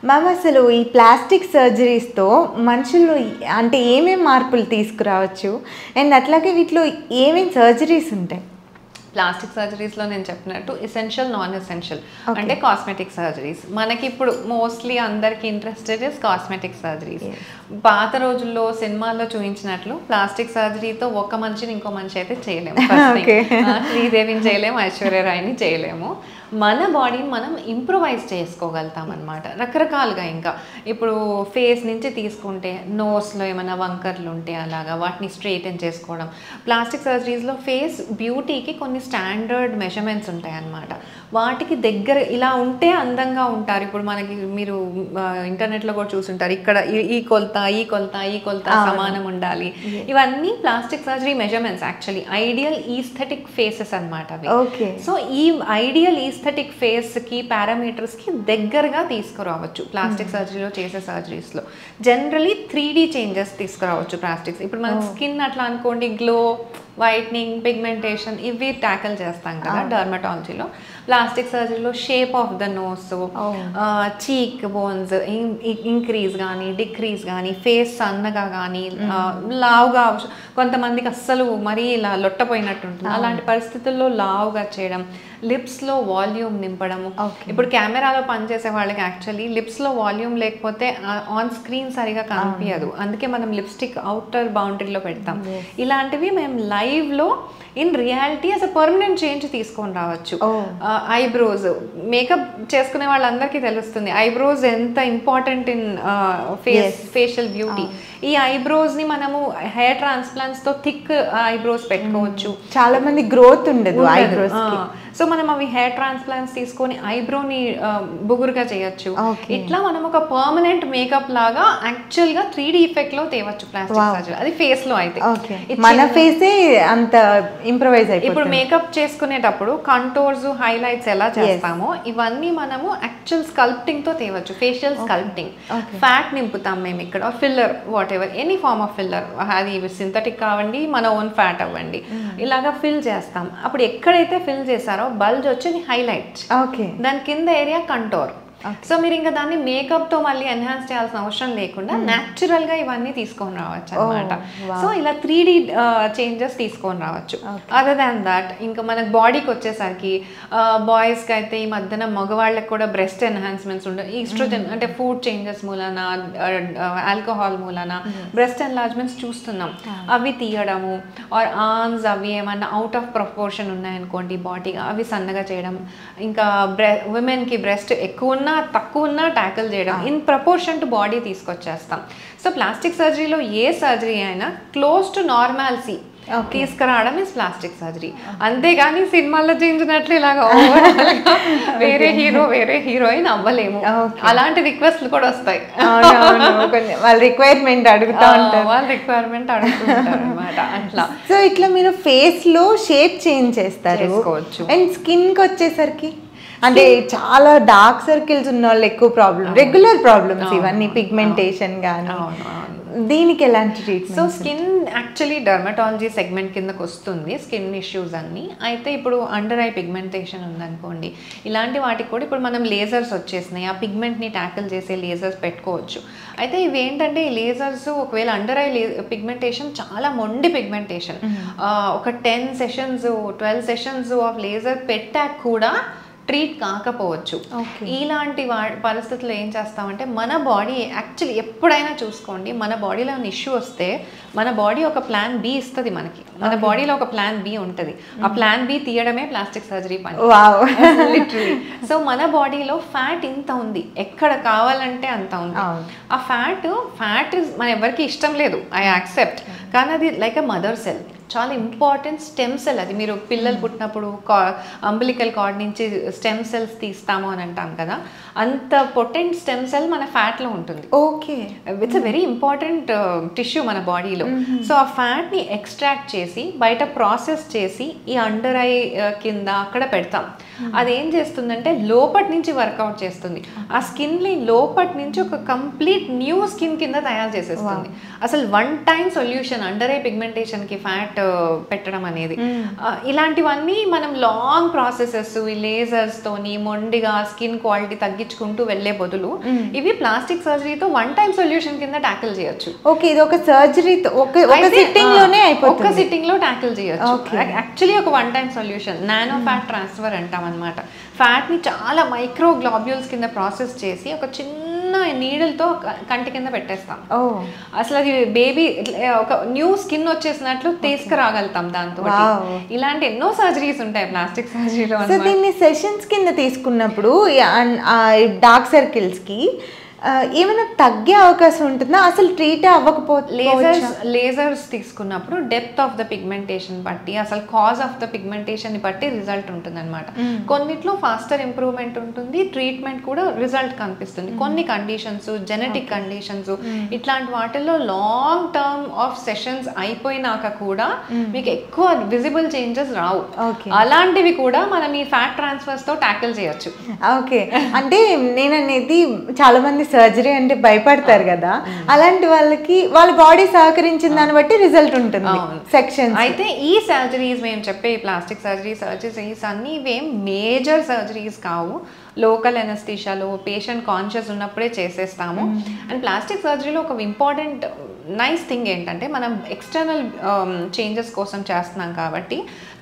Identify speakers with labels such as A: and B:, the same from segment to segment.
A: Ma'am అసలు ఈ plastic సర్జరీస్తో మనుషులు అంటే ఏమేమి మార్పులు తీసుకురావచ్చు అండ్ అట్లాగే వీటిలో ఏమేమి సర్జరీస్ ఉంటాయి?
B: ప్లాస్టిక్ సర్జరీస్లో నేను చెప్పినట్టు ఎసెన్షియల్ నాన్ ఎసెన్షియల్ అంటే కాస్మెటిక్ సర్జరీస్. మనకి ఇప్పుడు మోస్ట్లీ అందరికి ఇంట్రెస్టెడ్ ఇస్ కాస్మెటిక్ సర్జరీస్. పాత రోజుల్లో సినిమాల్లో చూపించినట్లు ప్లాస్టిక్ సర్జరీతో ఒక మనిషిని ఇంకో మనిషి అయితే చేయలేము. శ్రీదేవిని చేయలేము, ఐశ్వర్యరాయ్ని చేయలేము. మన బాడీని మనం ఇంప్రూవైజ్ చేసుకోగలుగుతాం అనమాట రకరకాలుగా. ఇంకా ఇప్పుడు ఫేస్ నుంచి తీసుకుంటే నోస్లో ఏమైనా వంకర్లు ఉంటే అలాగా వాటిని స్ట్రైటన్ చేసుకోవడం. ప్లాస్టిక్ సర్జరీస్లో ఫేస్ బ్యూటీకి కొన్ని స్టాండర్డ్ మెజర్మెంట్స్ ఉంటాయి అన్నమాట. వాటికి దగ్గర ఇలా ఉంటే అందంగా ఉంటారు. ఇప్పుడు మనకి మీరు ఇంటర్నెట్లో కూడా చూసుంటారు, ఇక్కడ ఈ కొలత ఈ కొలత ఈ కొలత సమానం ఉండాలి. ఇవన్నీ plastic surgery measurements, actually ideal aesthetic faces అనమాట అవి. సో ఈ ఐడియల్ ఈస్థెటిక్ ఫేస్కి పారామీటర్స్కి దగ్గరగా తీసుకురావచ్చు ప్లాస్టిక్ సర్జరీలో చేసే సర్జరీస్లో. జనరలీ 3D చేంజెస్ తీసుకురావచ్చు ప్లాస్టిక్స్. ఇప్పుడు మన స్కిన్ అట్లా అనుకోండి, గ్లో, వైట్నింగ్, పిగ్మెంటేషన్ ఇవి ట్యాకిల్ చేస్తాం కదా డర్మటాలజీలో. ప్లాస్టిక్ సర్జరీలో shape of the nose, cheek bones increase కానీ డిక్రీజ్ కానీ, ఫేస్ సన్నగా కానీ లావుగా, కొంతమందికి అస్సలు మరీ ఇలా లొట్టపోయినట్టు ఉంటుంది, అలాంటి పరిస్థితుల్లో లావుగా చేయడం. లిప్స్లో వాల్యూమ్ నింపడము. ఇప్పుడు కెమెరాలో పనిచేసే వాళ్ళకి యాక్చువల్లీ లిప్స్లో వాల్యూమ్ లేకపోతే ఆన్ స్క్రీన్ సరిగా కనిపించదు, అందుకే మనం లిప్స్టిక్ అవుటర్ బౌండరీలో పెడతాం. ఇలాంటివి మేము లైవ్లో in reality as a permanent change తీసుకొని రావచ్చు. ఐబ్రోస్ మేకప్ చేసుకునే వాళ్ళందరికీ తెలుస్తుంది ఐబ్రోస్ ఎంత ఇంపార్టెంట్ ఇన్ ఫేషియల్ బ్యూటీ. ఈ ఐబ్రోస్ని మనము హెయిర్ ట్రాన్స్ప్లాంట్స్తో థిక్ ఐబ్రోస్ పెట్టుకోవచ్చు.
A: చాలా మంది గ్రోత్ ఉండదు ఐబ్రోస్.
B: సో మనం అవి హెయిర్ ట్రాన్స్ప్లాంట్స్ తీసుకొని ఐబ్రోని బుగురుగా చేయొచ్చు. ఇట్లా మనం ఒక పర్మనెంట్ మేకప్ లాగా యాక్చువల్గా 3D ఎఫెక్ట్లో తేవచ్చు ప్లాస్టిక్ సర్జరీ. అది ఫేస్లో అయితే
A: మన ఫేసే అంత ఇంప్రూవైజ్ అయిపోతుంది.
B: ఇప్పుడు మేకప్ చేసుకునేటప్పుడు కంటోర్స్, హైలైట్స్ ఎలా చేస్తామో ఇవన్నీ మనము యాక్చువల్ స్కల్ప్టింగ్తో తేవచ్చు. ఫేషియల్ స్కల్ప్టింగ్, ఫ్యాట్ నింపుతాం మేము ఇక్కడ, filler, whatever any form of filler, అది సింథటిక్ కావండి, మన ఓన్ ఫ్యాట్ అవ్వండి, ఇలాగా ఫిల్ చేస్తాం. అప్పుడు ఎక్కడైతే ఫిల్ చేశారో బల్జ్ వచ్చేది హైలైట్, దాని కింద ఏరియా కంటోర్. సో మీరు ఇంకా దాన్ని మేకప్తో మళ్ళీ ఎన్హాన్స్ చేయాల్సిన అవసరం లేకుండా న్యాచురల్గా ఇవన్నీ తీసుకొని రావచ్చు అనమాట. సో ఇలా 3D చేంజెస్ తీసుకొని రావచ్చు. అదర్ దాన్ దాట్ ఇంకా మనకు బాడీకి వచ్చేసరికి బాయ్స్కి అయితే ఈ మధ్యన మగవాళ్ళకి కూడా బ్రెస్ట్ ఎన్హాన్స్మెంట్స్ ఉంటాయి. ఈస్ట్రోజన్ అంటే ఫుడ్ చేంజెస్ మూలన, ఆల్కహాల్ మూలన బ్రెస్ట్ ఎన్లార్జ్మెంట్స్ చూస్తున్నాం. అవి తీయడము, ఆర్ ఆర్మ్స్ అవి ఏమన్నా అవుట్ ఆఫ్ ప్రపోర్షన్ ఉన్నాయనుకోండి బాడీగా, అవి సన్నగా చేయడం. ఇంకా ఉమెన్కి బ్రెస్ట్ ఎక్కువ తక్కువ ఉన్నా ట్యాకిల్ చేయడం, ఇన్ ప్రపోర్షన్ టు బాడీ తీసుకొచ్చేస్తాం. సో ప్లాస్టిక్ సర్జరీలో ఏ సర్జరీ అయినా క్లోజ్ టు నార్మాలిటీ తీసుకురావడం ఇస్ ప్లాస్టిక్ సర్జరీ. అంతేగాని సినిమాల్లో చేయించినట్లు ఇలాగా వేరే హీరో వేరే హీరోయిన్ అవ్వలేము. అలాంటి రిక్వెస్ట్లు కూడా వస్తాయి.
A: వాళ్ళ రిక్వైర్మెంట్ అడుగుతా ఉంటారు,
B: వాళ్ళ రిక్వైర్మెంట్ అడుగుతుంటారు అనమాట. అట్లా
A: సో ఇట్లా మీరు ఫేస్ లో షేప్ చేంజ్ చేస్తారు. అండ్ స్కిన్ కి వచ్చేసరికి అంటే చాలా డార్క్ సర్కిల్స్ ఉన్న వాళ్ళు ఎక్కువ ప్రాబ్లమ్, రెగ్యులర్ ప్రాబ్లమ్స్ ఇవన్నీ, పిగ్మెంటేషన్ కానీ, దీనికి ఎలాంటి treatment?
B: So skin actually dermatology segment కిందకు వస్తుంది స్కిన్ ఇష్యూస్ అన్నీ. అయితే ఇప్పుడు అండర్ ఐ పిగ్మెంటేషన్ ఉందనుకోండి, ఇలాంటి వాటికి కూడా ఇప్పుడు మనం లేజర్స్ వచ్చేసినాయి, ఆ పిగ్మెంట్ని ట్యాకిల్ చేసే లేజర్స్ పెట్టుకోవచ్చు. అయితే ఇవి ఏంటంటే ఈ లేజర్స్ ఒకవేళ అండర్ ఐ పిగ్మెంటేషన్ చాలా మొండి పిగ్మెంటేషన్, ఒక 10 సెషన్స్ 12 సెషన్స్ ఆఫ్ లేజర్ పెట్టాక కూడా ట్రీట్ కాకపోవచ్చు. ఇలాంటి పరిస్థితుల్లో ఏం చేస్తామంటే మన బాడీ యాక్చువల్లీ ఎప్పుడైనా చూసుకోండి, మన బాడీలో ఉన్న ఇష్యూ వస్తే మన బాడీ ఒక ప్లాన్ బి ఇస్తుంది మనకి. మన బాడీలో ఒక ప్లాన్ బి ఉంటుంది, ఆ ప్లాన్ బి తీయడమే ప్లాస్టిక్ సర్జరీ పని లిటరలీ. సో మన బాడీలో ఫ్యాట్ ఇంత ఉంది, ఎక్కడ కావాలంటే అంత ఉంది. ఆ ఫ్యాట్ మన ఎవరికి ఇష్టం లేదు, ఐ యాక్సెప్ట్, కానీ అది లైక్ ఎ మదర్ సెల్, చాలా ఇంపార్టెంట్ స్టెమ్ సెల్. అది మీరు పిల్లలు పుట్టినప్పుడు అంబిలికల్ కార్డ్ నుంచి స్టెమ్ సెల్స్ తీస్తాము అని అంటాం కదా, అంత పొటెంట్ స్టెమ్ సెల్ మన ఫ్యాట్లో ఉంటుంది.
A: Okay,
B: it's a very important tissue మన బాడీలో. సో ఆ ఫ్యాట్ని ఎక్స్ట్రాక్ట్ చేసి బయట ప్రాసెస్ చేసి ఈ అండర్ ఐ కింద అక్కడ పెడతాం. అదేం చేస్తుందంటే లోపటి నుంచి వర్కౌట్ చేస్తుంది, ఆ స్కిన్ని లోపటి నుంచి ఒక కంప్లీట్ న్యూ స్కిన్ కింద తయారు చేసేస్తుంది. అసలు 1 టైం సొల్యూషన్ అండర్ ఐ పిగ్మెంటేషన్కి, ఫ్యాట్ పెట్టడం అనేది. ఇలాంటివన్నీ మనం లాంగ్ ప్రాసెసెస్ ఈ లేజర్స్ తోని మొండిగా స్కిన్ క్వాలిటీ తగ్గించుకుంటూ వెళ్లే బదులు ఇవి ప్లాస్టిక్ సర్జరీతో వన్ టైం సొల్యూషన్ కింద ట్యాకిల్ చేయొచ్చు.
A: ఓకే, ఇది ఒక సర్జరీతో ఒక సిట్టింగ్ లోనే అయిపోతుంది,
B: ఒక సిట్టింగ్ లో ట్యాకిల్ చేయొచ్చు. యాక్చువల్లీ ఒక one time solution nano fat transfer అంటాం అనమాట. ఫ్యాట్ ని చాలా మైక్రో గ్లోబ్యూల్స్ కింద ప్రాసెస్ చేసి ఒక చిన్న నీడిల్తో కంటి కింద పెట్టేస్తాం. అసలు అది బేబీ ఒక న్యూ స్కిన్ వచ్చేసినట్లు తీసుకురాగలుగుతాం దాంతో. ఇలాంటి ఎన్నో సర్జరీస్ ఉంటాయి ప్లాస్టిక్ సర్జరీలో.
A: దీన్ని సెషన్స్ కింద తీసుకున్నప్పుడు డార్క్ సర్కిల్స్ కి ఏమైనా తగ్గే అవకాశం ఉంటుందా, అసలు ట్రీట్ అవ్వకపోతే?
B: లేజర్స్ తీసుకున్నప్పుడు డెప్త్ ఆఫ్ ద పిగ్మెంటేషన్ బట్టి, అసలు కాజ్ ఆఫ్ ద పిగ్మెంటేషన్ బట్టి రిజల్ట్ ఉంటుంది అనమాట. కొన్నిట్లో ఫాస్టర్ ఇంప్రూవ్మెంట్ ఉంటుంది, ట్రీట్మెంట్ కూడా రిజల్ట్ కనిపిస్తుంది. కొన్ని కండిషన్స్, జెనెటిక్ కండిషన్స్, ఇట్లాంటి వాటిల్లో లాంగ్ టర్మ్ ఆఫ్ సెషన్స్ అయిపోయినాక కూడా మీకు ఎక్కువ విజిబుల్ చేంజెస్ రావు. అలాంటివి కూడా మనం ఈ ఫ్యాట్ ట్రాన్స్ఫర్స్ తో ట్యాకిల్ చేయొచ్చు.
A: ఓకే, అంటే నేను అనేది చాలా మంది సర్జరీ అంటే భయపడతారు కదా, అలాంటి వాళ్ళకి వాళ్ళ బాడీ సహకరించిన దాన్ని బట్టి రిజల్ట్ ఉంటుంది సెక్షన్.
B: అయితే ఈ సర్జరీస్ మేము చెప్పే ప్లాస్టిక్ సర్జరీస్ అన్ని ఇవేం మేజర్ సర్జరీస్ కావు. లోకల్ ఎనస్థీషియాలో పేషెంట్ కాన్షియస్ ఉన్నప్పుడే చేసేస్తాము. అండ్ ప్లాస్టిక్ సర్జరీలో ఒక ఇంపార్టెంట్ నైస్ థింగ్ ఏంటంటే మనం ఎక్స్టర్నల్ చేంజెస్ కోసం చేస్తున్నాం కాబట్టి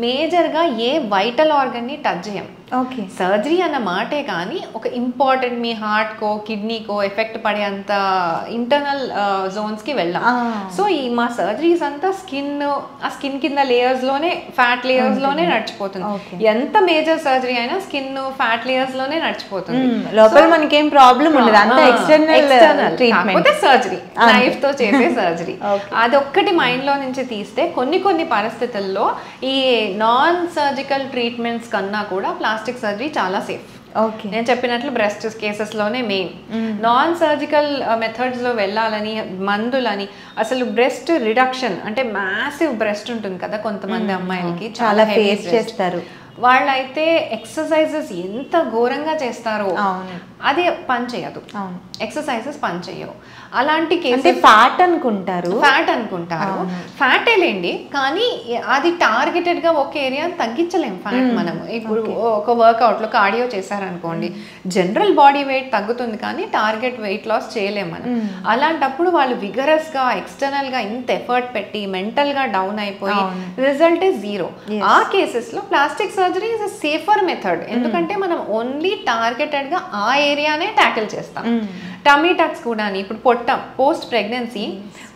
B: మేజర్గా ఏ వైటల్ ఆర్గన్ని టచ్ చేయం.
A: ఓకే,
B: సర్జరీ అన్న మాటే కానీ ఒక ఇంపార్టెంట్ మీ హార్ట్కో కిడ్నీకో ఎఫెక్ట్ పడే అంత ఇంటర్నల్ జోన్స్కి వెళ్ళాం. సో ఈ మా సర్జరీస్ అంతా ఆ స్కిన్ కింద లేయర్స్లోనే ఫ్యాట్ లేయర్స్లోనే నడిచిపోతుంది. ఎంత మేజర్ సర్జరీ అయినా స్కిన్ ఫ్యాట్ లేయర్స్లోనే నడిచిపోతుంది.
A: లోపల మనకేం ప్రాబ్లం ఉండదు, అంతా ఎక్స్టర్నల్ ట్రీట్మెంట్.
B: సర్జరీ నైఫ్ తో చేసే సర్జరీ అదొక్కటి మైండ్ లో నుంచి తీస్తే కొన్ని పరిస్థితుల్లో ఈ నాన్ సర్జికల్ ట్రీట్మెంట్స్ కన్నా కూడా ప్లాస్టిక్ సర్జరీ చాలా సేఫ్. నేను చెప్పినట్లు బ్రెస్ట్ కేసెస్లోనే మెయిన్. నాన్ సర్జికల్ మెథడ్స్లో వెళ్ళాలని మందులని, అసలు బ్రెస్ట్ రిడక్షన్ అంటే మ్యాసివ్ బ్రెస్ట్ ఉంటుంది కదా కొంతమంది అమ్మాయిలకి, చాలా ఫేస్ చేస్తారు. వాళ్ళైతే ఎక్సర్సైజెస్ ఎంత ఘోరంగా చేస్తారో అది పని చేయదు, ఎక్సర్సైజెస్ పని చేయవు. అలాంటి కేసెస్
A: ఫ్యాట్ అనుకుంటారు,
B: ఫ్యాటే లేండి, కానీ అది టార్గెటెడ్ గా ఒక ఏరియా తగ్గించలేం ఫ్యాట్. మనం ఇప్పుడు ఒక వర్కౌట్ లో కార్డియో చేశారనుకోండి, జనరల్ బాడీ వెయిట్ తగ్గుతుంది కానీ టార్గెట్ వెయిట్ లాస్ చేయలేం మనం. అలాంటప్పుడు వాళ్ళు విగరస్ గా ఎక్స్టర్నల్ గా ఇంత ఎఫర్ట్ పెట్టి మెంటల్ గా డౌన్ అయిపోయి రిజల్ట్ ఇస్ జీరో. ఆ కేసెస్ లో plastic surgery is a safer method. ఎందుకంటే మనం ఓన్లీ టార్గెటెడ్ గా ఆ ఏరియానే ట్యాకిల్ చేస్తాం. టమీ టక్స్ కూడా ఇప్పుడు పొట్ట పోస్ట్ ప్రెగ్నెన్సీ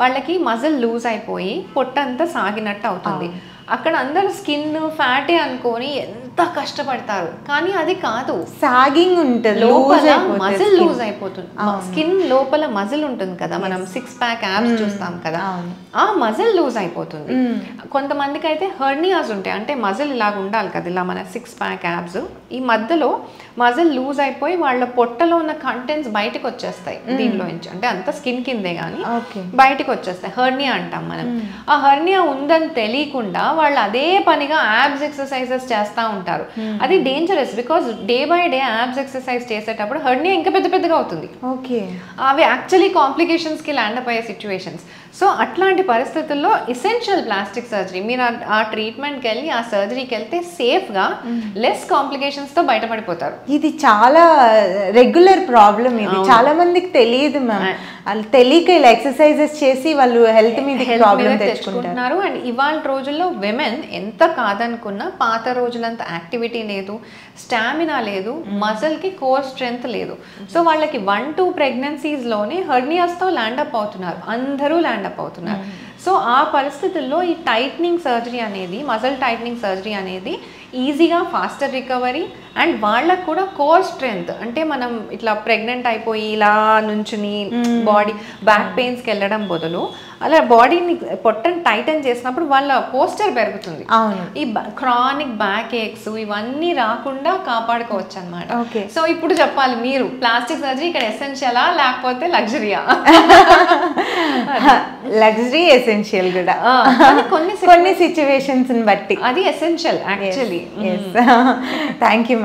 B: వాళ్ళకి మజిల్ లూజ్ అయిపోయి పొట్ట అంతా సాగినట్టు అవుతుంది. అక్కడ అందరూ స్కిన్ ఫ్యాటే అనుకొని ఎంత కష్టపడతారు, కానీ అది కాదు,
A: సాగింగ్ ఉంటుంది,
B: లోపల మజిల్ లూజ్ అయిపోతుంది. స్కిన్ లోపల మజిల్ ఉంటుంది కదా, మనం 6 ప్యాక్ యాబ్స్ చూస్తాం కదా, ఆ మజిల్ లూజ్ అయిపోతుంది. కొంతమందికి అయితే హెర్నియాస్ ఉంటాయి, అంటే మజిల్ ఇలాగ ఉండాలి కదా, ఇలా మన 6 ప్యాక్ యాబ్స్, ఈ మధ్యలో మజిల్ లూజ్ అయిపోయి వాళ్ళ పొట్టలో ఉన్న కంటెంట్స్ బయటకు వచ్చేస్తాయి దీనిలో నుంచి, అంటే అంత స్కిన్ కిందే కానీ బయటకు వచ్చేస్తాయి. హెర్నియా అంటాం మనం. ఆ హెర్నియా ఉందని తెలియకుండా వాళ్ళు అదే పనిగా యాబ్స్ ఎక్సర్సైజెస్ చేస్తూ ఉంటారు. అది dangerous, because day by day abs exercise చేసేటప్పుడు హెర్నియా ఇంకా పెద్దగా అవుతుంది. అవి యాక్చువల్లీ కాంప్లికేషన్స్ కి ల్యాండ్ అప్ అయ్యే సిచ్యువేషన్స్. సో అట్లాంటి పరిస్థితుల్లో ఎసెన్షియల్ ప్లాస్టిక్ సర్జరీ, మీరు ఆ ట్రీట్మెంట్కి వెళ్ళి ఆ సర్జరీకి వెళ్తే సేఫ్గా లెస్ కాంప్లికేషన్స్తో బయటపడిపోతారు.
A: ఇది చాలా రెగ్యులర్ ప్రాబ్లం, ఇది చాలా మందికి తెలియదు మ్యామ్. తెలియక ఇలా ఎక్సర్సైజెస్ చేసి వాళ్ళు హెల్త్ మీద ప్రాబ్లం తెచ్చుకుంటున్నారు.
B: అండ్ ఇవాళ రోజుల్లో విమెన్ ఎంత కాదనుకున్నా పాత రోజులంత యాక్టివిటీ లేదు, స్టామినా లేదు, మజిల్కి కోర్ స్ట్రెంగ్త్ లేదు. సో వాళ్ళకి 1-2 ప్రెగ్నెన్సీస్లోనే హెర్నియాస్తో ల్యాండప్ అవుతున్నారు, అందరూ ల్యాండప్ అవుతున్నారు. సో ఆ పరిస్థితుల్లో ఈ టైట్నింగ్ సర్జరీ అనేది, మజిల్ టైట్నింగ్ సర్జరీ అనేది ఈజీగా ఫాస్టర్ రికవరీ అండ్ వాళ్ళకు కూడా కోర్ స్ట్రెంగ్త్, అంటే మనం ఇట్లా ప్రెగ్నెంట్ అయిపోయి ఇలా నుంచుని బాడీ బ్యాక్ పెయిన్స్కి వెళ్ళడం బదులు అలా బాడీని పొట్టని టైటన్ చేసినప్పుడు వాళ్ళ పోస్చర్ పెరుగుతుంది. ఈ క్రానిక్ బ్యాక్ ఏక్స్ ఇవన్నీ రాకుండా కాపాడుకోవచ్చు అనమాట. సో ఇప్పుడు చెప్పాలి మీరు, ప్లాస్టిక్ సర్జరీ ఇక్కడ ఎసెన్షియలా లేకపోతే లగ్జరీయా?
A: లగ్జరీ ఎసెన్షియల్ కూడా కొన్ని సిచ్యువేషన్స్ బట్టి,
B: అది essential actually.
A: Thank you ma'am.